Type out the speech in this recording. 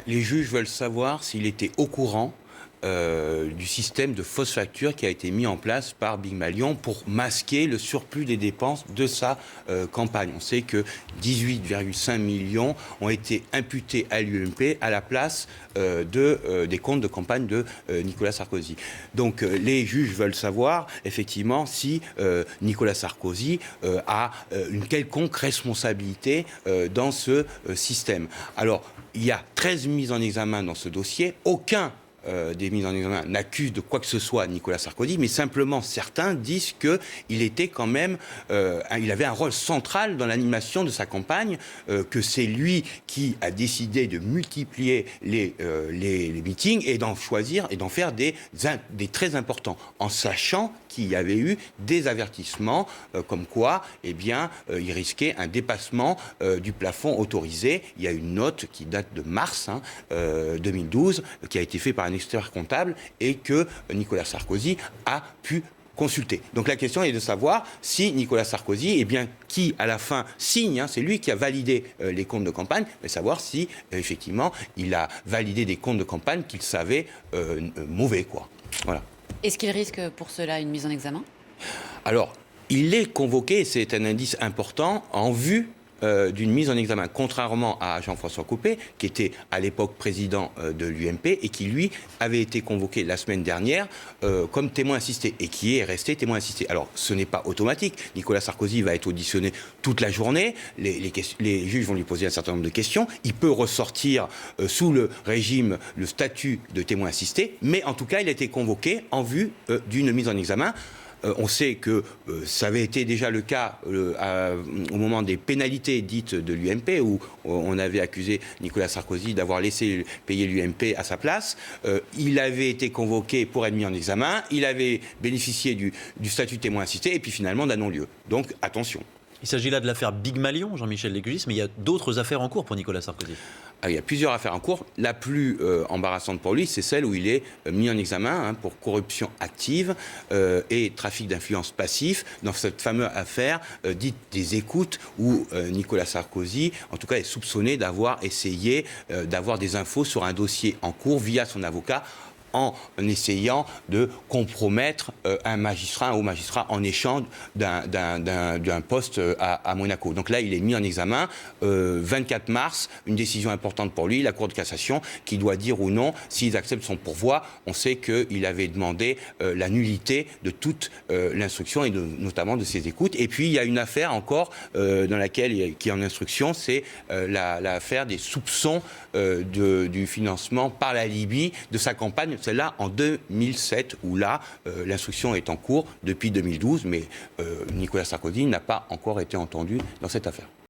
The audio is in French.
Les juges veulent savoir s'il était au courant du système de fausses factures qui a été mis en place par Big Malion pour masquer le surplus des dépenses de sa campagne. On sait que 18,5 millions ont été imputés à l'UMP à la place des comptes de campagne de Nicolas Sarkozy. Donc les juges veulent savoir effectivement si Nicolas Sarkozy a une quelconque responsabilité dans ce système. Alors, il y a 13 mises en examen dans ce dossier. Aucun des mises en examen n'accusent de quoi que ce soit Nicolas Sarkozy, mais simplement certains disent qu'il était quand même, il avait un rôle central dans l'animation de sa campagne, que c'est lui qui a décidé de multiplier les meetings et d'en choisir et d'en faire des très importants, en sachant qu'il y avait eu des avertissements comme quoi, il risquait un dépassement du plafond autorisé. Il y a une note qui date de mars 2012, qui a été faite par un expert comptable et que Nicolas Sarkozy a pu consulter. Donc la question est de savoir si Nicolas Sarkozy, qui à la fin signe, c'est lui qui a validé les comptes de campagne, mais savoir si effectivement il a validé des comptes de campagne qu'il savait mauvais, quoi. Voilà. Est-ce qu'il risque pour cela une mise en examen ? Alors, il est convoqué, c'est un indice important, en vue d'une mise en examen, contrairement à Jean-François Copé, qui était à l'époque président de l'UMP et qui, lui, avait été convoqué la semaine dernière comme témoin assisté et qui est resté témoin assisté. Alors, ce n'est pas automatique. Nicolas Sarkozy va être auditionné toute la journée. Les juges vont lui poser un certain nombre de questions. Il peut ressortir sous le statut de témoin assisté, mais en tout cas, il a été convoqué en vue d'une mise en examen. On sait que ça avait été déjà le cas au moment des pénalités dites de l'UMP, où on avait accusé Nicolas Sarkozy d'avoir laissé payer l'UMP à sa place. Il avait été convoqué pour être mis en examen, il avait bénéficié du statut de témoin assisté, et puis finalement d'un non-lieu. Donc attention. Il s'agit là de l'affaire Big Malion, Jean-Michel Legugis, mais il y a d'autres affaires en cours pour Nicolas Sarkozy. Il y a plusieurs affaires en cours. La plus embarrassante pour lui, c'est celle où il est mis en examen pour corruption active et trafic d'influence passif, dans cette fameuse affaire dite des écoutes, où Nicolas Sarkozy, en tout cas, est soupçonné d'avoir essayé d'avoir des infos sur un dossier en cours via son avocat, en essayant de compromettre un haut magistrat en échange d'un poste à Monaco. Donc là, il est mis en examen. 24 mars, une décision importante pour lui, la Cour de cassation, qui doit dire ou non s'ils acceptent son pourvoi. On sait qu'il avait demandé la nullité de toute l'instruction et notamment de ses écoutes. Et puis, il y a une affaire encore dans laquelle qui est en instruction, c'est l'affaire des soupçons du financement par la Libye de sa campagne. Celle-là en 2007, où là, l'instruction est en cours depuis 2012, mais Nicolas Sarkozy n'a pas encore été entendu dans cette affaire.